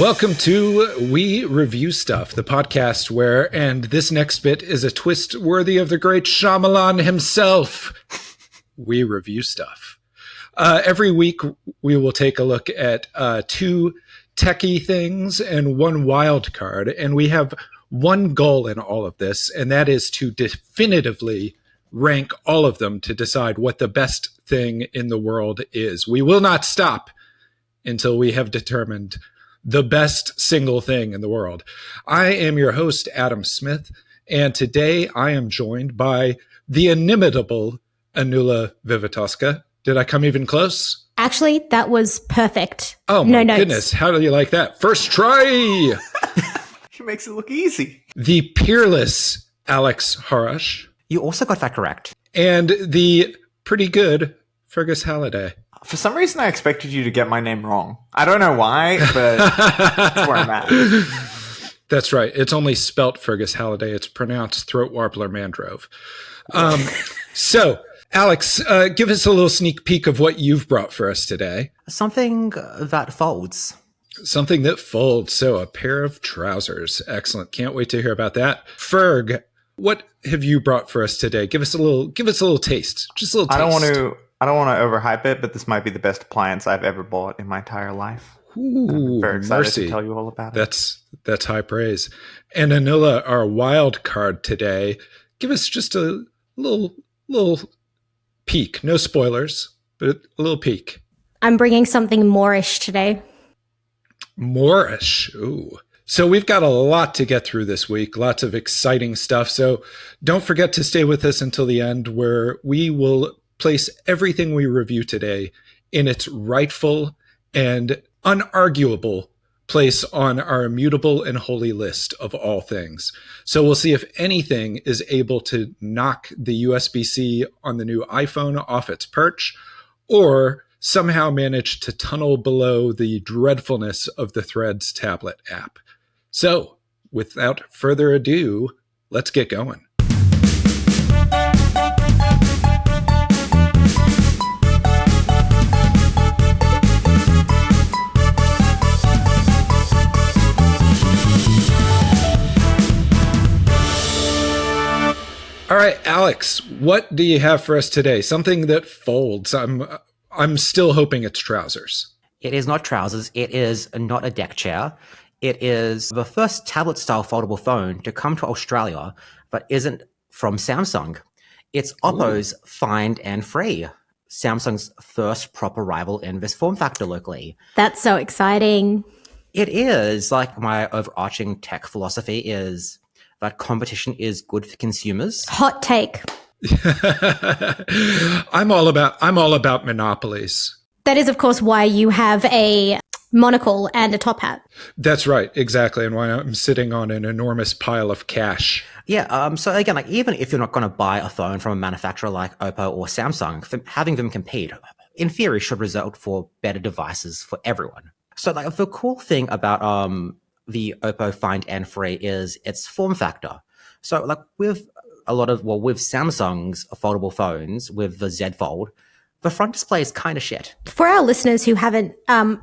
Welcome to We Review Stuff, the podcast where, and this next bit is a twist worthy of the great Shyamalan himself, we review stuff. Every week, we will take a look at two techie things and one wild card, and we have one goal in all of this, and that is to definitively rank all of them to decide what the best thing in the world is. We will not stop until we have determined the best single thing in the world. I am your host, Adam Smith, and today I am joined by the inimitable Anula Vivatoska. Did I come even close? Actually, that was perfect. Oh my goodness, how do you like that? First try! She makes it look easy. The peerless Alex Harash. You also got that correct. And the pretty good Fergus Halliday. For some reason, I expected you to get my name wrong. I don't know why, but that's where I'm at. That's right. It's only spelt Fergus Halliday. It's pronounced Throat Warbler Mandrove. So, Alex, give us a little sneak peek of what you've brought for us today. Something that folds. Something that folds. So, a pair of trousers. Excellent. Can't wait to hear about that. Ferg, what have you brought for us today? Give us a little taste. Just a little taste. I don't want to overhype it, but this might be the best appliance I've ever bought in my entire life. Ooh, I'm very excited mercy. to tell you all about it. That's high praise. And Anula, our wild card today, give us just a little peek. No spoilers, but a little peek. I'm bringing something Moorish today. Moorish. Ooh. So we've got a lot to get through this week, lots of exciting stuff. So don't forget to stay with us until the end, where we will place everything we review today in its rightful and unarguable place on our immutable and holy list of all things. So we'll see if anything is able to knock the USB-C on the new iPhone off its perch, or somehow manage to tunnel below the dreadfulness of the Threads tablet app. So, without further ado, let's get going. All right, Alex, what do you have for us today? Something that folds. I'm still hoping it's trousers. It is not trousers. It is not a deck chair. It is the first tablet-style foldable phone to come to Australia, but isn't from Samsung. It's Oppo's Find and Free, Samsung's first proper rival in this form factor locally. That's so exciting. It is. Like, my overarching tech philosophy is that competition is good for consumers. Hot take. I'm all about monopolies. That is, of course, why you have a monocle and a top hat. That's right, exactly, and why I'm sitting on an enormous pile of cash. Yeah, so again, like, even if you're not going to buy a phone from a manufacturer like Oppo or Samsung, having them compete, in theory, should result for better devices for everyone. So, like, the cool thing about the Oppo Find and Free is its form factor. So, like, with Samsung's foldable phones, with the Z Fold, the front display is kind of shit. For our listeners who haven't,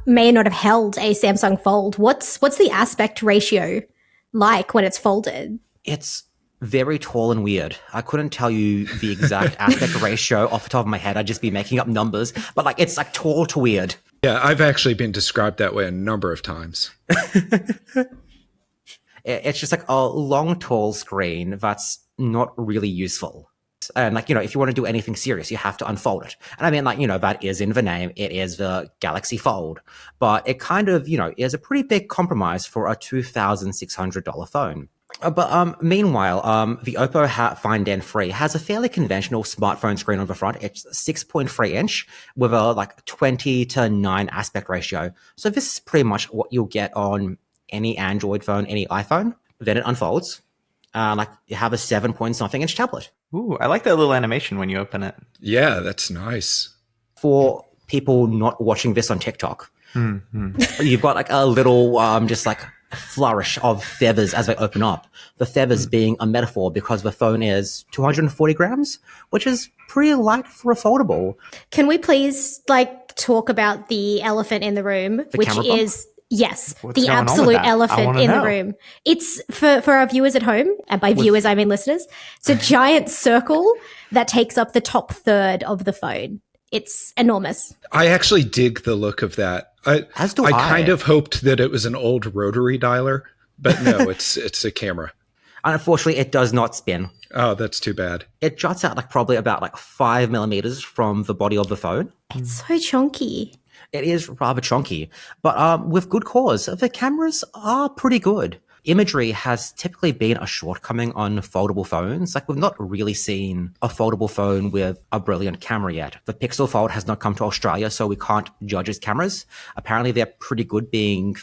may not have held a Samsung Fold, what's the aspect ratio like when it's folded? It's very tall and weird. I couldn't tell you the exact aspect ratio off the top of my head. I'd just be making up numbers, but like, it's like tall to weird. Yeah, I've actually been described that way a number of times. It's just like a long, tall screen that's not really useful. And like, if you want to do anything serious, you have to unfold it. And I mean, like, that is in the name. It is the Galaxy Fold. But it kind of, is a pretty big compromise for a $2,600 phone. But meanwhile, the Oppo Find and Free has a fairly conventional smartphone screen on the front. It's 6.3 inch with a like 20:9 aspect ratio. So this is pretty much what you'll get on any Android phone, any iPhone. Then it unfolds. Like you have a 7-point-something inch tablet. Ooh, I like that little animation when you open it. Yeah, that's nice. For people not watching this on TikTok, you've got like a little just like flourish of feathers as they open up. The feathers being a metaphor because the phone is 240 grams, which is pretty light for a foldable. Can we please talk about the elephant in the room, which is Yes, What's the going on with absolute that? I elephant wanna in the know. room. It's for our viewers at home, and by viewers I mean listeners. It's a giant circle that takes up the top third of the phone. It's enormous. I actually dig the look of that. As do I I. kind of hoped that it was an old rotary dialer, but no, it's a camera. Unfortunately, it does not spin. Oh, that's too bad. It juts out probably about 5 millimeters from the body of the phone. It's so chunky. It is rather chunky, but with good cause. The cameras are pretty good. Imagery has typically been a shortcoming on foldable phones. We've not really seen a foldable phone with a brilliant camera yet. The Pixel Fold has not come to Australia, so we can't judge its cameras. Apparently, they're pretty good being,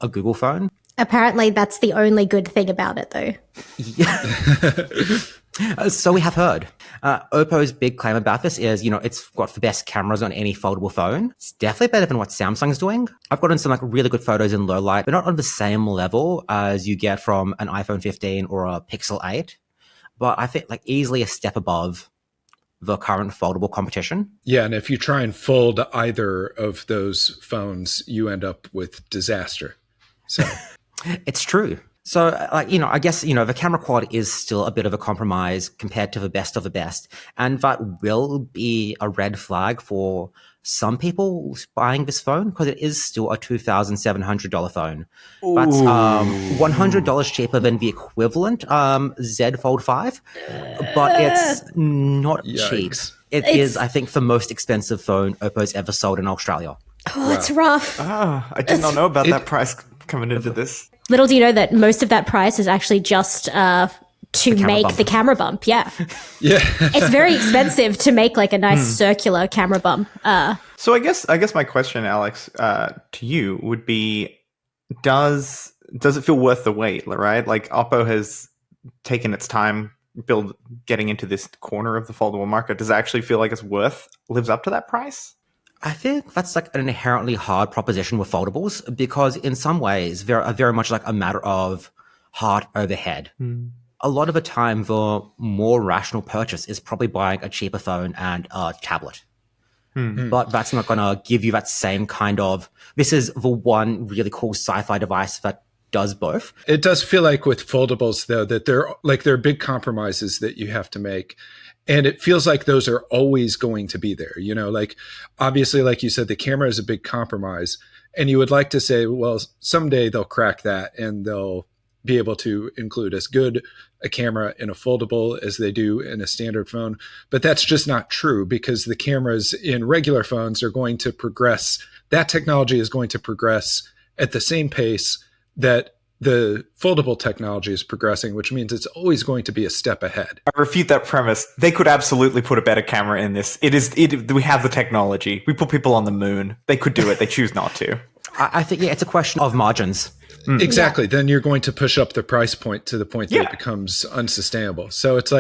a Google phone. Apparently, that's the only good thing about it, though. So we have heard. Oppo's big claim about this is, it's got the best cameras on any foldable phone. It's definitely better than what Samsung's doing. I've gotten some really good photos in low light, but not on the same level as you get from an iPhone 15 or a Pixel 8. But I think easily a step above the current foldable competition. Yeah, and if you try and fold either of those phones, you end up with disaster. So It's true. So, I guess, the camera quad is still a bit of a compromise compared to the best of the best. And that will be a red flag for some people buying this phone because it is still a $2,700 phone. That's $100 cheaper than the equivalent Z Fold 5, but it's not cheap. Yikes. It is, I think, the most expensive phone Oppo's ever sold in Australia. Oh, it's rough. I did not know about that price coming into this. Little do you know that most of that price is actually just to make bump. the camera bump. Yeah. yeah. It's very expensive to make a nice circular camera bump. So I guess my question, Alex, to you would be, does it feel worth the wait, right? Oppo has taken its time getting into this corner of the foldable market. Does it actually feel like lives up to that price? I think that's an inherently hard proposition with foldables because in some ways they're very much a matter of heart over head. A lot of the time, the more rational purchase is probably buying a cheaper phone and a tablet. But that's not going to give you that same kind of, this is the one really cool sci-fi device that does both. It does feel like with foldables, though, that they're big compromises that you have to make. And it feels like those are always going to be there. Obviously, like you said, the camera is a big compromise. And you would like to say, well, someday they'll crack that and they'll be able to include as good a camera in a foldable as they do in a standard phone. But that's just not true because the cameras in regular phones are going to progress. That technology is going to progress at the same pace that the foldable technology is progressing, which means it's always going to be a step ahead. I refute that premise. They could absolutely put a better camera in this. We have the technology. We put people on the moon. They could do it. They choose not to. I think, it's a question of margins. Exactly. Then you're going to push up the price point to the point that it becomes unsustainable. So it's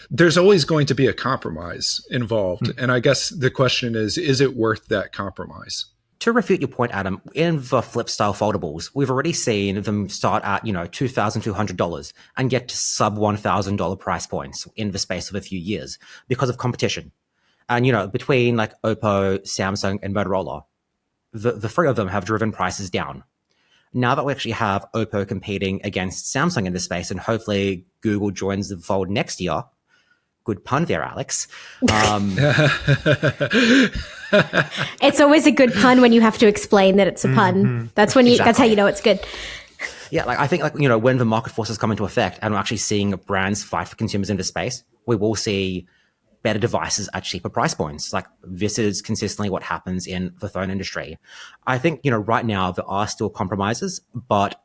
there's always going to be a compromise involved. And I guess the question is it worth that compromise? To refute your point, Adam, in the flip style foldables, we've already seen them start at, $2,200 and get to sub $1,000 price points in the space of a few years because of competition. And, between Oppo, Samsung, and Motorola, the three of them have driven prices down. Now that we actually have Oppo competing against Samsung in this space, and hopefully Google joins the fold next year. Good pun there, Alex. It's always a good pun when you have to explain that it's a pun. That's when that's how you know it's good. Yeah, I think when the market forces come into effect and we're actually seeing brands fight for consumers in this space, we will see better devices at cheaper price points. This is consistently what happens in the phone industry. I think, right now there are still compromises, but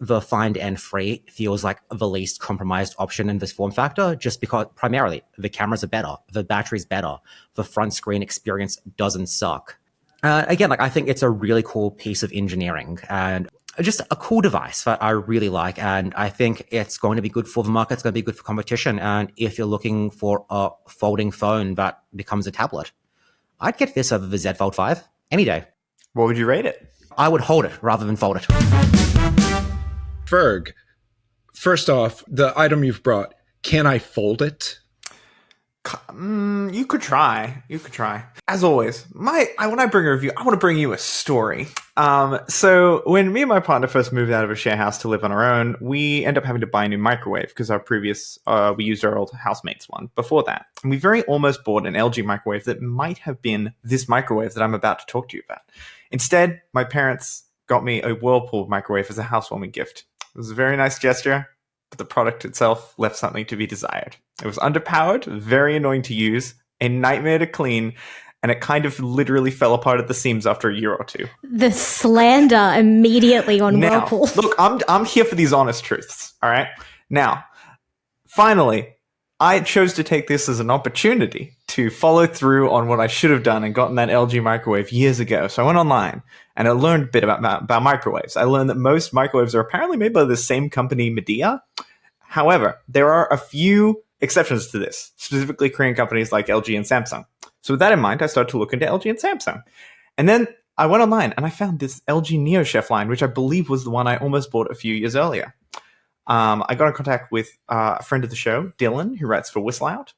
the find and free feels like the least compromised option in this form factor, just because primarily the cameras are better, the battery's better, the front screen experience doesn't suck. Again, I think it's a really cool piece of engineering and just a cool device that I really like. And I think it's going to be good for the market. It's going to be good for competition. And if you're looking for a folding phone that becomes a tablet, I'd get this over the Z Fold 5 any day. What would you rate it? I would hold it rather than fold it. Ferg, first off, the item you've brought, can I fold it? You could try. As always, when I bring a review, I want to bring you a story. So when me and my partner first moved out of a share house to live on our own, we end up having to buy a new microwave because our previous, we used our old housemate's one before that. And we very almost bought an LG microwave that might have been this microwave that I'm about to talk to you about. Instead, my parents got me a Whirlpool microwave as a housewarming gift. It was a very nice gesture, but the product itself left something to be desired. It was underpowered, very annoying to use, a nightmare to clean, and it kind of literally fell apart at the seams after a year or two. The slander immediately on Now, Whirlpool. look, I'm here for these honest truths, all right? Now, finally, I chose to take this as an opportunity to follow through on what I should have done and gotten that LG microwave years ago. So I went online and I learned a bit about microwaves. I learned that most microwaves are apparently made by the same company, Midea. However, there are a few exceptions to this, specifically Korean companies like LG and Samsung. So with that in mind, I started to look into LG and Samsung. And then I went online and I found this LG NeoChef line, which I believe was the one I almost bought a few years earlier. I got in contact with a friend of the show, Dylan, who writes for Whistle Out,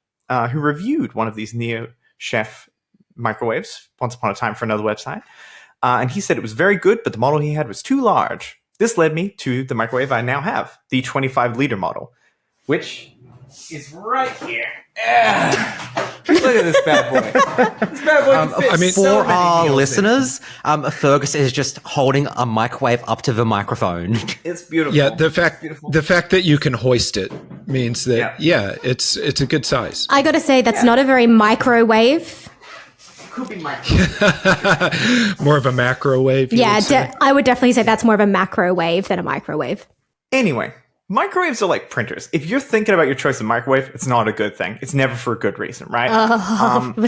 who reviewed one of these NeoChef microwaves once upon a time for another website. And he said it was very good, but the model he had was too large. This led me to the microwave I now have, the 25-liter model, which is right here. Look at this bad boy. This bad boy can fit For so many our meals in. listeners, Fergus is just holding a microwave up to the microphone. It's beautiful. Yeah, the fact that you can hoist it means that it's a good size. I gotta say, that's not a very microwave. Could be microwave. More of a macro wave. Yeah, I would definitely say that's more of a macro wave than a microwave. Anyway, microwaves are like printers. If you're thinking about your choice of microwave, it's not a good thing. It's never for a good reason, right? However, the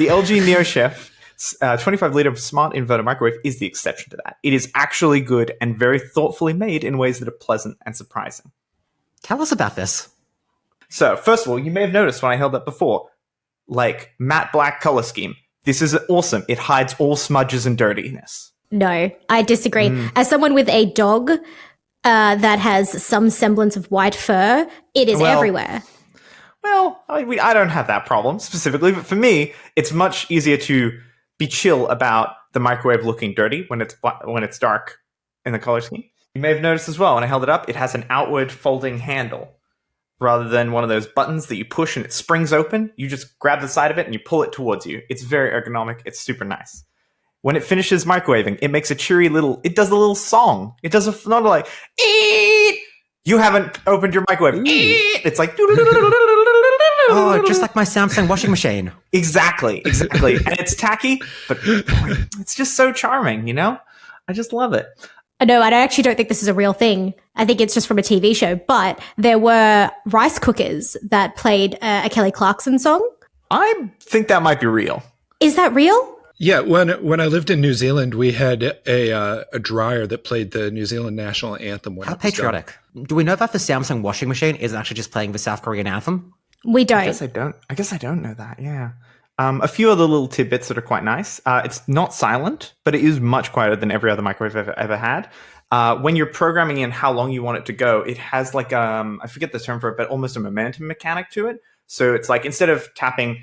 LG NeoChef 25-liter smart inverter microwave is the exception to that. It is actually good and very thoughtfully made in ways that are pleasant and surprising. Tell us about this. So, first of all, you may have noticed when I held up before, like matte black color scheme. This is awesome. It hides all smudges and dirtiness. No, I disagree. As someone with a dog that has some semblance of white fur, it is everywhere. Well, I don't have that problem specifically, but for me, it's much easier to be chill about the microwave looking dirty when it's dark in the color scheme. You may have noticed as well, when I held it up, it has an outward folding handle rather than one of those buttons that you push and it springs open. You just grab the side of it and you pull it towards you. It's very ergonomic. It's super nice. When it finishes microwaving, it makes a cheery little, it does a little song. It does not like, eat! You haven't opened your microwave. Eat! It's like, Oh, just like my Samsung washing machine. Exactly. And it's tacky, but boy, it's just so charming, you know? I just love it. No, I actually don't think this is a real thing. I think it's just from a TV show. But there were rice cookers that played a Kelly Clarkson song. I think that might be real. Is that real? Yeah, when I lived in New Zealand, we had a dryer that played the New Zealand national anthem. When How it was done. patriotic. Do we know that the Samsung washing machine isn't actually just playing the South Korean anthem? We don't. I guess I don't know that, yeah. A few other little tidbits that are quite nice. It's not silent, but it is much quieter than every other microwave I've ever had. When you're programming in how long you want it to go, it has like, I forget the term for it, but almost a momentum mechanic to it. So it's like instead of tapping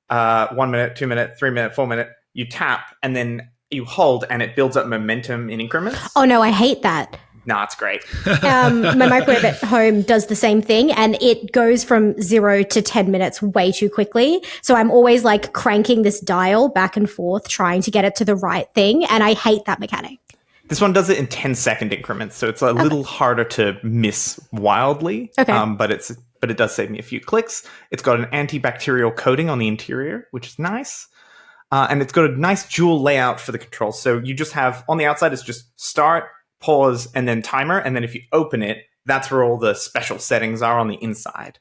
1 minute, 2 minute, 3 minute, 4 minute, you tap and then you hold and it builds up momentum in increments. Oh, no, I hate that. No, it's great. My microwave at home does the same thing and it goes from 0 to 10 minutes way too quickly. So I'm always like cranking this dial back and forth, trying to get it to the right thing. And I hate that mechanic. This one does it in 10-second increments, so it's a little harder to miss wildly. Okay. But it does save me a few clicks. It's got an antibacterial coating on the interior, which is nice. And it's got a nice dual layout for the controls. So you just have, on the outside, it's just start, pause, and then timer. And then if you open it, that's where all the special settings are on the inside.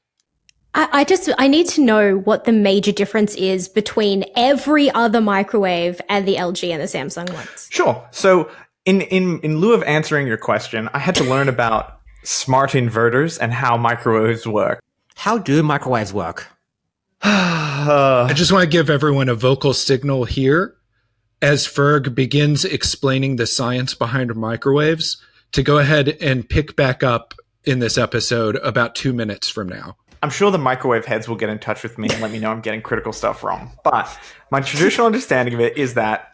I need to know what the major difference is between every other microwave and the LG and the Samsung ones. Sure. So in lieu of answering your question, I had to learn about smart inverters and how microwaves work. How do microwaves work? I just want to give everyone a vocal signal here as Ferg begins explaining the science behind microwaves to go ahead and pick back up in this episode about 2 minutes from now. I'm sure the microwave heads will get in touch with me and let me know I'm getting critical stuff wrong. But my traditional understanding of it is that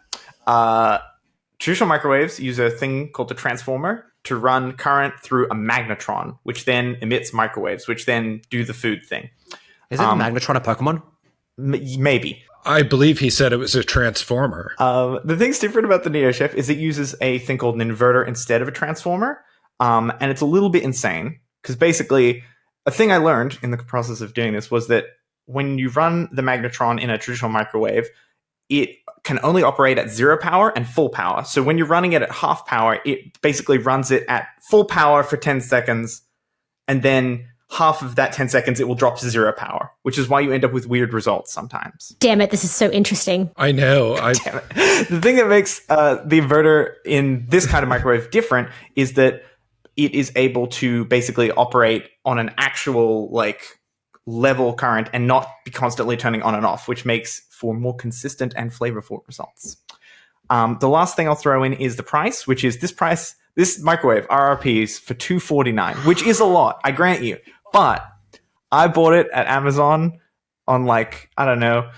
traditional microwaves use a thing called a transformer to run current through a magnetron, which then emits microwaves, which then do the food thing. Isn't Magnetron a Pokemon? Maybe. I believe he said it was a transformer. The thing's different about the Neo Chef is it uses a thing called an inverter instead of a transformer. And it's a little bit insane because basically a thing I learned in the process of doing this was that when you run the magnetron in a traditional microwave, it can only operate at 0 power and full power. So when you're running it at half power, it basically runs it at full power for 10 seconds, and then half of that 10 seconds, it will drop to 0 power, which is why you end up with weird results sometimes. Damn it, this is so interesting. I know. Damn it. The thing that makes the inverter in this kind of microwave different is that it is able to basically operate on an actual level current and not be constantly turning on and off, which makes for more consistent and flavorful results. The last thing I'll throw in is the price, which is this microwave RRP is for $249, which is a lot, I grant you. But I bought it at Amazon on I don't know,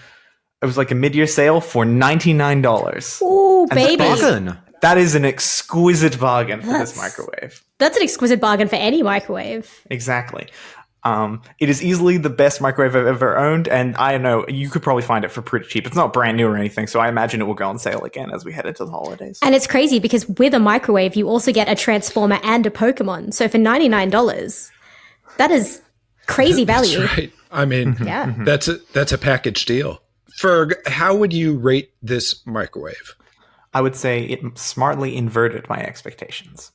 it was like a mid-year sale for $99. Ooh, baby. Bargain. That is an exquisite bargain for this microwave. That's an exquisite bargain for any microwave. Exactly. It is easily the best microwave I've ever owned, and I know you could probably find it for pretty cheap. It's not brand new or anything, so I imagine it will go on sale again as we head into the holidays. And it's crazy because with a microwave, you also get a transformer and a Pokemon. So for $99, that is crazy value. That's right. I mean, Yeah. that's a package deal. Ferg, how would you rate this microwave? I would say it smartly inverted my expectations.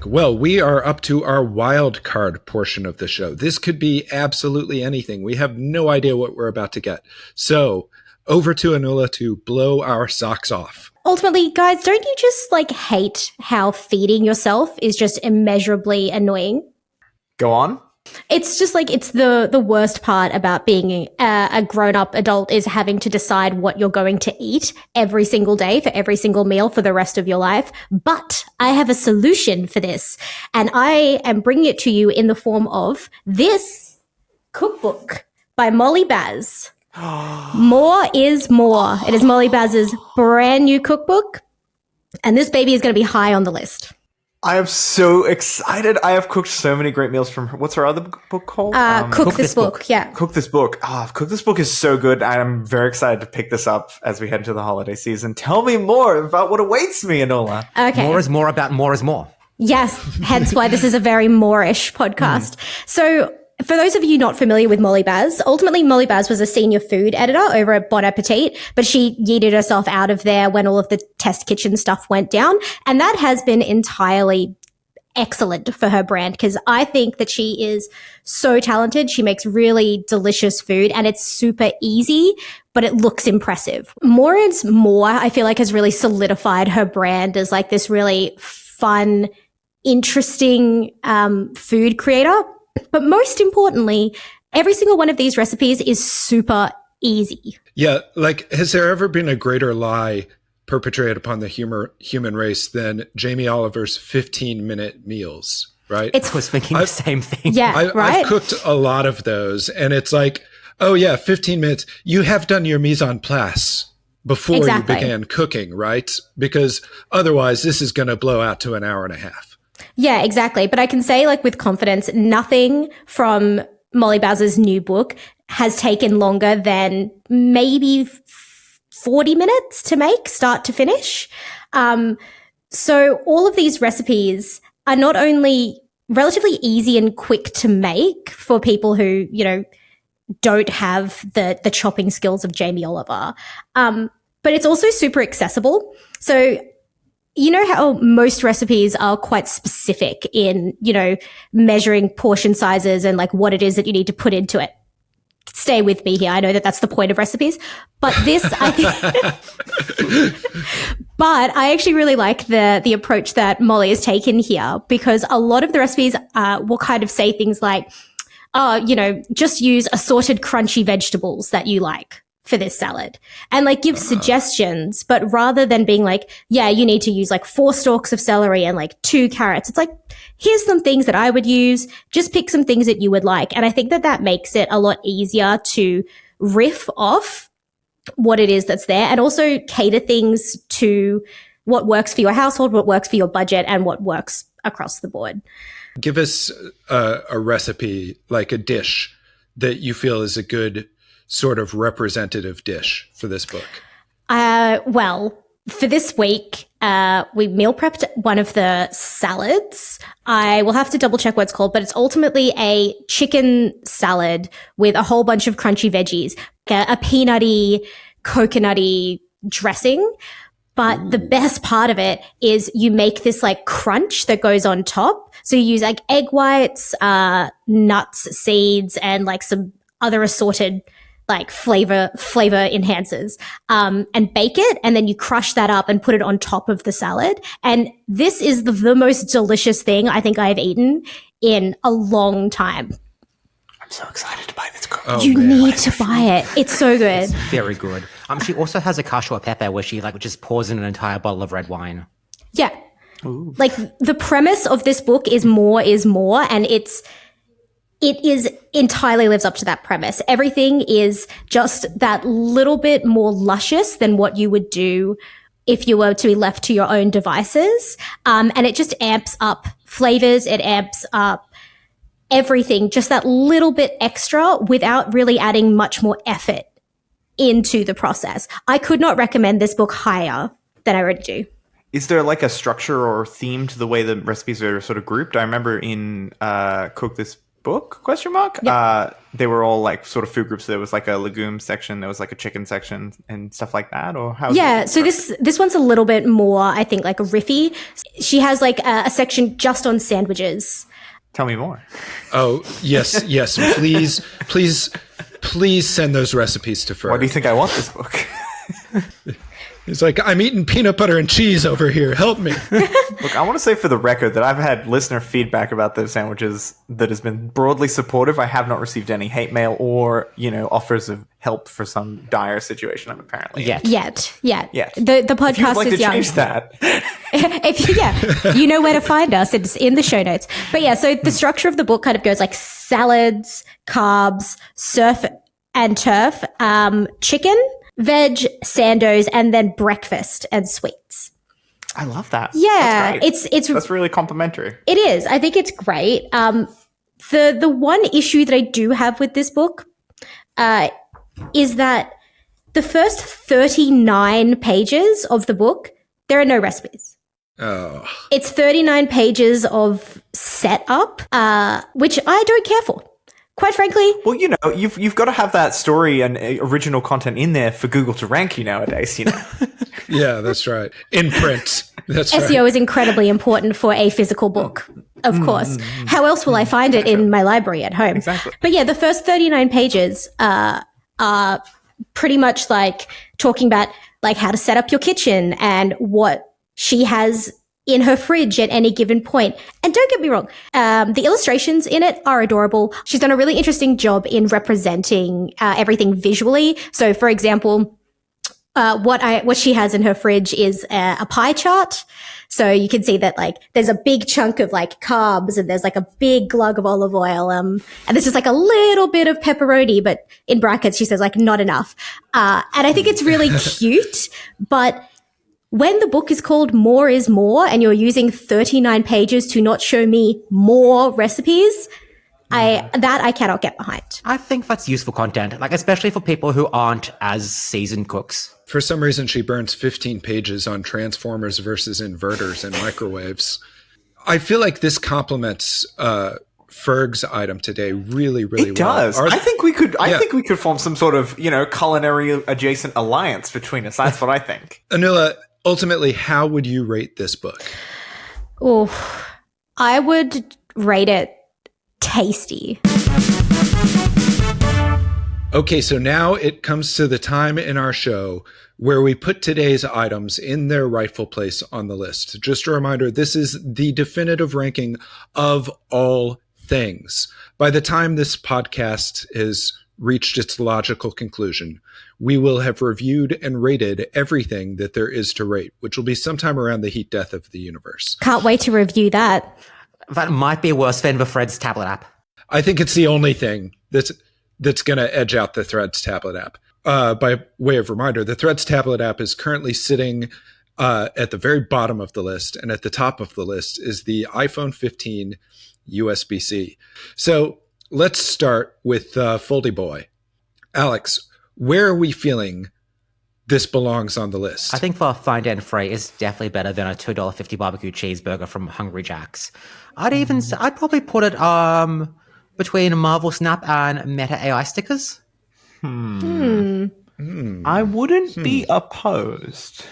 Well, we are up to our wild card portion of the show. This could be absolutely anything. We have no idea what we're about to get. So over to Anula to blow our socks off. Ultimately, guys, don't you just hate how feeding yourself is just immeasurably annoying? Go on. It's just it's the worst part about being a grown-up adult is having to decide what you're going to eat every single day for every single meal for the rest of your life. But I have a solution for this, and I am bringing it to you in the form of this cookbook by Molly Baz. More is More. It is Molly Baz's brand new cookbook, and this baby is going to be high on the list. I am so excited. I have cooked so many great meals from her. What's her other book called? Cook This Book. Yeah. Cook This Book. Cook This Book is so good. I'm very excited to pick this up as we head into the holiday season. Tell me more about what awaits me, Anula. Okay. More is more about more is more. Yes, hence why this is a very Moorish podcast. So for those of you not familiar with Molly Baz, ultimately Molly Baz was a senior food editor over at Bon Appetit, but she yeeted herself out of there when all of the test kitchen stuff went down. And that has been entirely excellent for her brand because I think that she is so talented. She makes really delicious food and it's super easy, but it looks impressive. More is More, I feel has really solidified her brand as this really fun, interesting food creator. But most importantly, every single one of these recipes is super easy. Yeah, has there ever been a greater lie perpetrated upon the human race than Jamie Oliver's 15-minute meals, right? I was thinking the same thing. Yeah, right? I've cooked a lot of those, and it's 15 minutes. You have done your mise en place before Exactly. you began cooking, right? Because otherwise, this is going to blow out to an hour and a half. Yeah, exactly. But I can say with confidence, nothing from Molly Baz's new book has taken longer than maybe 40 minutes to make, start to finish. So all of these recipes are not only relatively easy and quick to make for people who, don't have the chopping skills of Jamie Oliver, but it's also super accessible. So you know how most recipes are quite specific in, measuring portion sizes and what it is that you need to put into it. Stay with me here. I know that that's the point of recipes, but this, but I actually really like the approach that Molly has taken here because a lot of the recipes will kind of say things like, just use assorted crunchy vegetables that you like for this salad and like give suggestions, but rather than being like, yeah, you need to use like 4 stalks of celery and like 2 carrots. It's like, here's some things that I would use. Just pick some things that you would like. And I think that that makes it a lot easier to riff off what it is that's there and also cater things to what works for your household, what works for your budget, and what works across the board. Give us a recipe, like a dish that you feel is a good sort of representative dish for this book. Well, for this week, we meal prepped one of the salads. I will have to double check what it's called, but it's ultimately a chicken salad with a whole bunch of crunchy veggies, a peanutty, coconutty dressing. But the best part of it is you make this like crunch that goes on top. So you use like egg whites, nuts, seeds, and like some other assorted like flavor enhancers, and bake it. And then you crush that up and put it on top of the salad. And this is the most delicious thing I think I've eaten in a long time. I'm so excited to buy this cook. Oh, you man. need to buy it. It's so good. Very good. She also has a cashew pepper where she like just pours in an entire bottle of red wine. Yeah. Ooh. Like the premise of this book is more, and it is entirely lives up to that premise. Everything is just that little bit more luscious than what you would do if you were to be left to your own devices. And it just amps up flavors. It amps up everything, just that little bit extra without really adding much more effort into the process. I could not recommend this book higher than I already do. Is there like a structure or theme to the way the recipes are sort of grouped? I remember in Cook This Book, ? Yep. They were all like sort of food groups. There was like a legume section, there was like a chicken section and stuff like that, or how? Yeah, so this one's a little bit more, I think, like a riffy. She has like a section just on sandwiches. Tell me more. Oh, yes. Please send those recipes to Fergus. Why do you think I want this book? He's like, I'm eating peanut butter and cheese over here. Help me. Look, I want to say for the record that I've had listener feedback about those sandwiches that has been broadly supportive. I have not received any hate mail or, offers of help for some dire situation I'm apparently in. Yet. Yes. The If you'd podcast like is to young. change that. You know where to find us. It's in the show notes. But yeah, so the structure of the book kind of goes like salads, carbs, surf and turf, chicken, veg, sandos, and then breakfast and sweets. I love that. Yeah, That's great. it's That's really complimentary. It is. I think it's great. The one issue that I do have with this book is that the first 39 pages of the book, there are no recipes. Oh, It's 39 pages of setup, which I don't care for. Quite frankly, Well, you've got to have that story and original content in there for Google to rank you nowadays, yeah, that's right. In print. That's right. SEO is incredibly important for a physical book, of course. How else will I find it in my library at home? Exactly. But yeah, the first 39 pages are pretty much like talking about like how to set up your kitchen and what she has in her fridge at any given point. And don't get me wrong, the illustrations in it are adorable. She's done a really interesting job in representing everything visually. So for example, what she has in her fridge is a pie chart. So you can see that like there's a big chunk of like carbs and there's like a big glug of olive oil. And there's just like a little bit of pepperoni, but in brackets she says like not enough. And I think it's really cute, but when the book is called More is More and you're using 39 pages to not show me more recipes, I cannot get behind. I think that's useful content, like especially for people who aren't as seasoned cooks. For some reason, she burns 15 pages on transformers versus inverters and microwaves. I feel like this complements Ferg's item today really, really It well. does. I think we could form some sort of, culinary adjacent alliance between us. That's what I think. Anula, ultimately, how would you rate this book? Oh, I would rate it tasty. Okay, so now it comes to the time in our show where we put today's items in their rightful place on the list. Just a reminder, this is the definitive ranking of all things. By the time this podcast is reached its logical conclusion, we will have reviewed and rated everything that there is to rate, which will be sometime around the heat death of the universe. Can't wait to review that. That might be worse than the Threads tablet app. I think it's the only thing that's going to edge out the Threads tablet app. By way of reminder, the Threads tablet app is currently sitting at the very bottom of the list, and at the top of the list is the iPhone 15 USB-C. So let's start with Foldy Boy. Alex, where are we feeling this belongs on the list? I think for Find and Free is definitely better than a $2.50 barbecue cheeseburger from Hungry Jack's. I'd probably put it between Marvel Snap and Meta AI stickers. I wouldn't be opposed.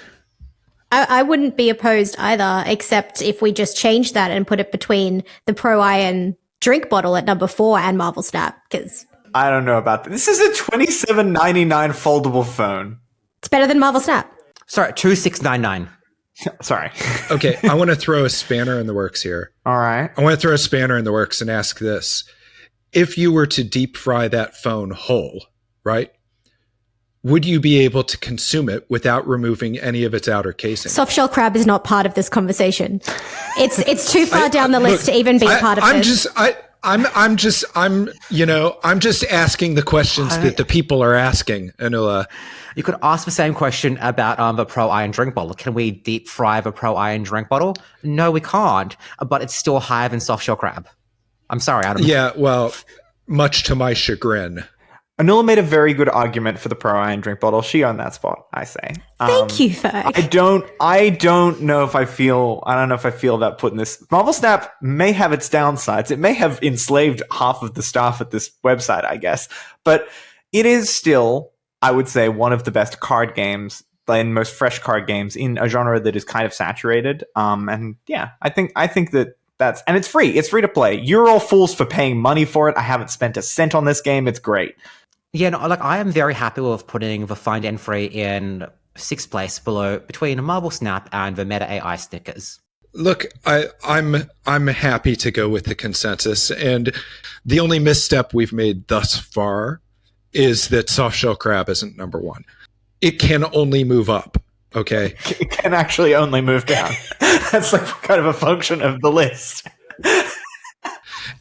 I wouldn't be opposed either, except if we just change that and put it between the Pro Iron drink bottle at number 4 and Marvel Snap, because I don't know about that. This is a $27.99 foldable phone. it's better than Marvel Snap. Sorry, $26.99. Sorry. Okay, I want to throw a spanner in the works here. All right. I want to throw a spanner in the works and ask this. If you were to deep fry that phone whole, right, would you be able to consume it without removing any of its outer casing? Softshell crab is not part of this conversation. It's too far down the list to even be a part of this. I'm just asking the questions that the people are asking, Anula. You could ask the same question about the Pro Iron drink bottle. Can we deep fry the Pro Iron drink bottle? No, we can't, but it's still higher than softshell crab. I'm sorry, Adam. Yeah, well, much to my chagrin. Anula made a very good argument for the Pro Iron drink bottle. She owned that spot, I say. Thank you, Ferg. I don't know if I feel that putting this Marvel Snap may have its downsides. It may have enslaved half of the staff at this website, I guess. But it is still, I would say, one of the best card games and most fresh card games in a genre that is kind of saturated. And yeah, I think that's, and it's free. It's free to play. You're all fools for paying money for it. I haven't spent a cent on this game. It's great. Yeah, no, like I am very happy with putting the Find and Free in 6th place between Marvel Snap and the Meta AI stickers. Look, I'm happy to go with the consensus, and the only misstep we've made thus far is that softshell crab isn't number 1. It can only move up. Okay, it can actually only move down. That's like kind of a function of the list.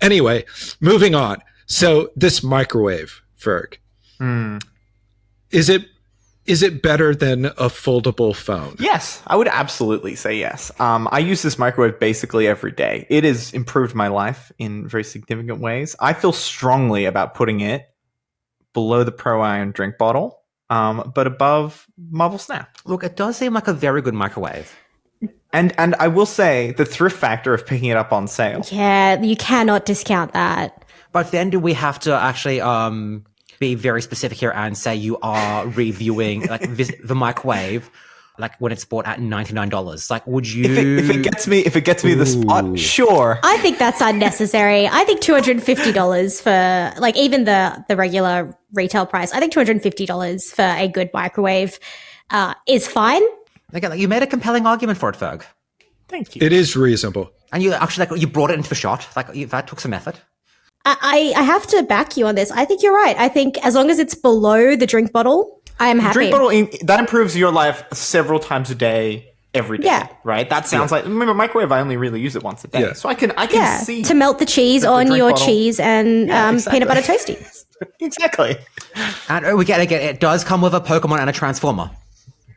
Anyway, moving on. So this microwave, Ferg, is it better than a foldable phone? Yes, I would absolutely say yes. I use this microwave basically every day. It has improved my life in very significant ways. I feel strongly about putting it below the Pro Iron drink bottle, but above Marvel Snap. Look, it does seem like a very good microwave. And I will say the thrift factor of picking it up on sale. Yeah, you cannot discount that. But then do we have to actually be very specific here and say you are reviewing like the microwave, like when it's bought at $99? Like, would you? If it gets me the spot, sure. I think that's unnecessary. I think $250 for like even the regular retail price. I think $250 for a good microwave is fine. Again, like, you made a compelling argument for it, Ferg. Thank you. It is reasonable. And you actually you brought it into the shot. That took some effort. I have to back you on this. I think you're right. I think as long as it's below the drink bottle, I am happy. Drink bottle, that improves your life several times a day, every day. Yeah. Right? That sounds like, remember, microwave, I only really use it once a day. Yeah. So I can see. To melt the cheese on your cheese and exactly. peanut butter toasty. Exactly. And we get again, it does come with a Pokemon and a Transformer.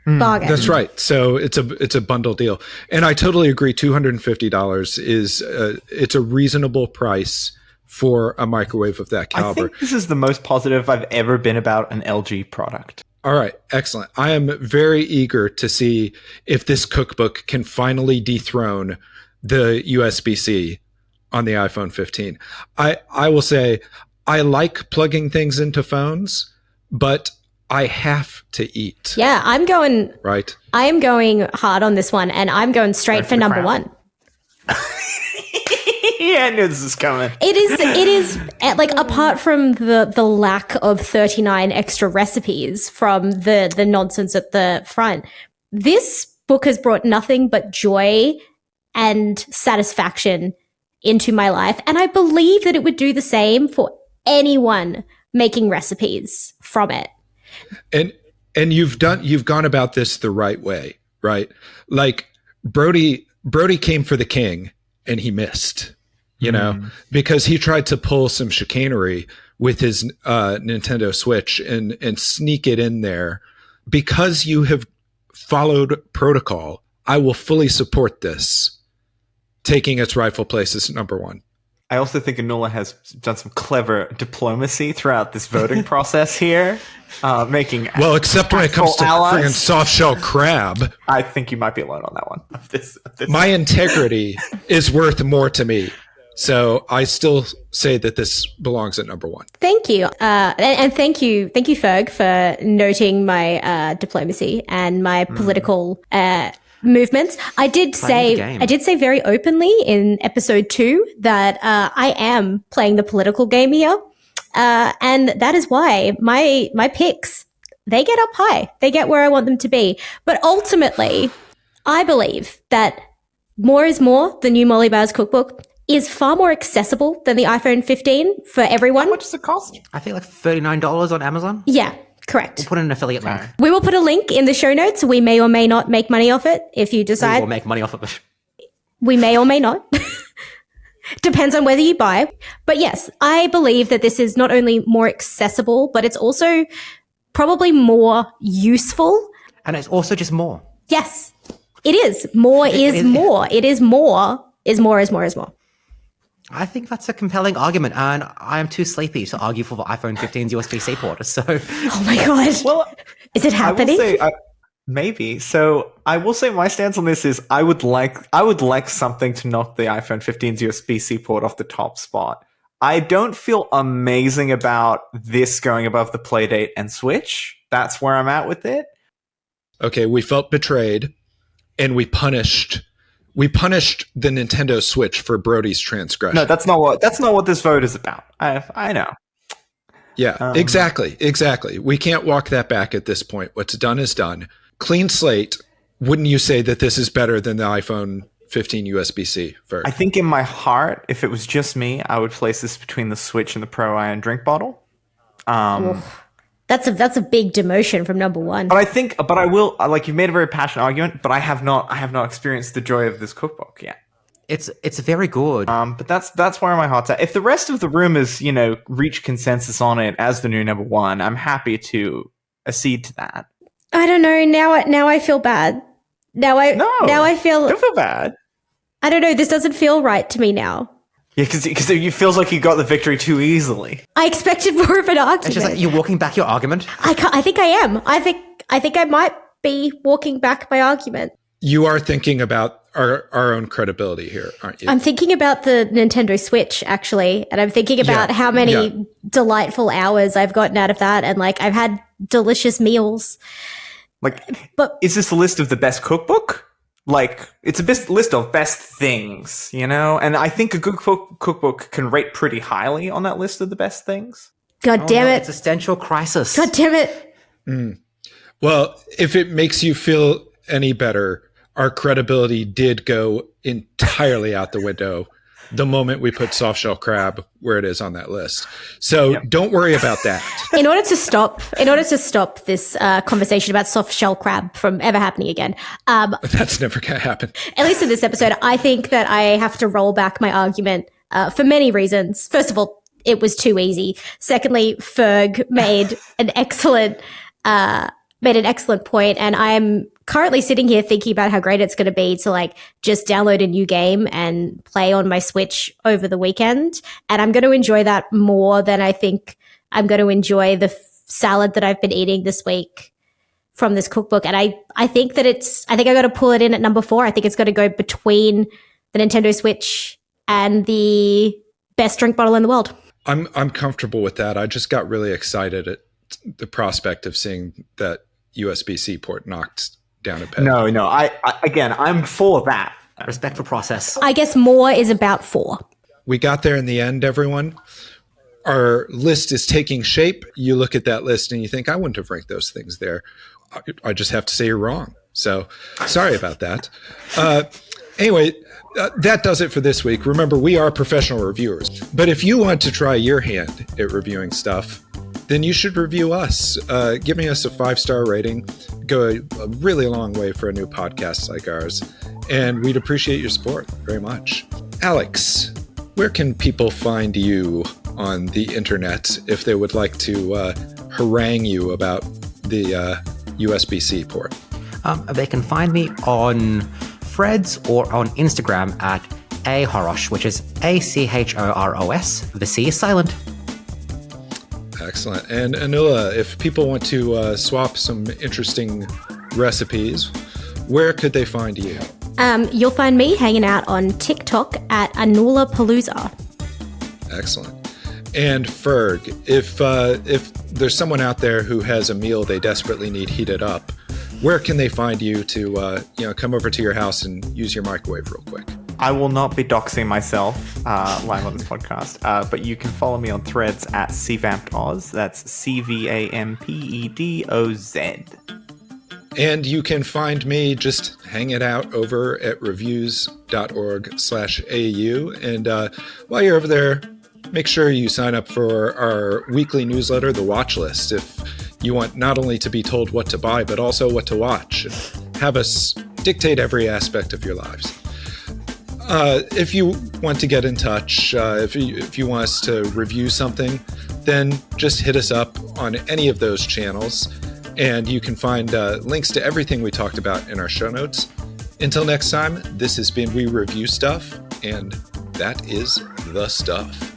Bargain. That's right. So it's a bundle deal, and I totally agree. $250 is it's a reasonable price for a microwave of that caliber. I think this is the most positive I've ever been about an LG product. All right, excellent. I am very eager to see if this cookbook can finally dethrone the USB-C on the iPhone 15. I will say I like plugging things into phones, but I have to eat. Yeah, I'm going. Right. I am going hard on this one, and I'm going straight for number 1. Yeah, I knew this was coming. It is like, apart from the lack of 39 extra recipes from the nonsense at the front, this book has brought nothing but joy and satisfaction into my life, and I believe that it would do the same for anyone making recipes from it. And you've gone about this the right way, right? Like Brody came for the king and he missed, you know, because he tried to pull some chicanery with his Nintendo Switch and sneak it in there. Because you have followed protocol, I will fully support this taking its rightful place as number one. I also think Anula has done some clever diplomacy throughout this voting process here, making except when it comes to allies. friggin' soft shell crab. I think you might be alone on that one. This. My integrity is worth more to me, so I still say that this belongs at number one. Thank you, and thank you, Ferg, for noting my diplomacy and my political movements. I did say very openly in episode 2 that I am playing the political game here, and that is why my picks, they get up high, they get where I want them to be. But ultimately, I believe that More is More, the new Molly Bowers cookbook, is far more accessible than the iPhone 15 for everyone. How much does it cost? I think like $39 on Amazon. Yeah, correct. We'll put in an affiliate link. We will put a link in the show notes. We may or may not make money off it if you We decide. will make money off of it. We may or may not. Depends on whether you buy. But yes, I believe that this is not only more accessible, but it's also probably more useful. And it's also just more. Yes, it is. More is more. It is more is more is more is more. I think that's a compelling argument, and I am too sleepy to argue for the iPhone 15's USB-C port. So, Oh my God. Well, Is it happening? I will say, maybe. So I will say my stance on this is I would like something to knock the iPhone 15's USB-C port off the top spot. I don't feel amazing about this going above the Playdate and Switch. That's where I'm at with it. Okay, we felt betrayed, and we punished the Nintendo Switch for Brody's transgression. No, that's not what this vote is about. I know. Yeah, exactly. We can't walk that back at this point. What's done is done. Clean slate. Wouldn't you say that this is better than the iPhone 15 USB-C? I think in my heart, if it was just me, I would place this between the Switch and the Pro Iron drink bottle. That's a big demotion from number one. But I will, like, you've made a very passionate argument, but I have not experienced the joy of this cookbook yet. It's very good. But that's where my heart's at. If the rest of the room is, reach consensus on it as the new number one, I'm happy to accede to that. I don't know. Now I feel bad. Now I feel. Don't feel bad. I don't know. This doesn't feel right to me now. Yeah, because it feels like you got the victory too easily. I expected more of an argument. It's just like you're walking back your argument. I think I am. I think I might be walking back my argument. You are thinking about our own credibility here, aren't you? I'm thinking about the Nintendo Switch, actually, and I'm thinking about how many delightful hours I've gotten out of that, and like I've had delicious meals. But is this a list of the best cookbook? Like, it's a list of best things, And I think a good cookbook can rate pretty highly on that list of the best things. God damn it. Existential crisis. God damn it. Well, if it makes you feel any better, our credibility did go entirely out the window the moment we put soft shell crab where it is on that list. So don't worry about that. In order to stop this conversation about soft shell crab from ever happening again, that's never going to happen. At least in this episode, I think that I have to roll back my argument for many reasons. First of all, it was too easy. Secondly, Ferg made an excellent point, and I'm currently sitting here thinking about how great it's going to be to like just download a new game and play on my Switch over the weekend. And I'm going to enjoy that more than I think I'm going to enjoy the salad that I've been eating this week from this cookbook. And I think that I got to pull it in at number 4. I think it's going to go between the Nintendo Switch and the best drink bottle in the world. I'm comfortable with that. I just got really excited at the prospect of seeing that USB-C port knocked down a peg. No. I'm for that. Respect for process. I guess more is about 4. We got there in the end, everyone. Our list is taking shape. You look at that list and you think, I wouldn't have ranked those things there. I just have to say you're wrong. So sorry about that. Anyway, that does it for this week. Remember, we are professional reviewers. But if you want to try your hand at reviewing stuff, then you should review us. Giving us a 5-star rating go a really long way for a new podcast like ours, and we'd appreciate your support very much. Alex, where can people find you on the internet if they would like to harangue you about the USB-C port? They can find me on Threads or on Instagram at ahoros, which is ACHOROS. The C is silent. Excellent. And Anula, if people want to swap some interesting recipes, where could they find you? You'll find me hanging out on TikTok at Anula Palooza. Excellent. And Ferg, if there's someone out there who has a meal they desperately need heated up, where can they find you to come over to your house and use your microwave real quick? I will not be doxing myself live on this podcast, but you can follow me on Threads at CVampedOz. That's CVAMPEDOZ. And you can find me just hanging out over at Reviews.org/AU. And while you're over there, make sure you sign up for our weekly newsletter, The Watch List, if you want not only to be told what to buy, but also what to watch. Have us dictate every aspect of your lives. If you want to get in touch, if you want us to review something, then just hit us up on any of those channels. And you can find links to everything we talked about in our show notes. Until next time, this has been We Review Stuff, and that is the stuff.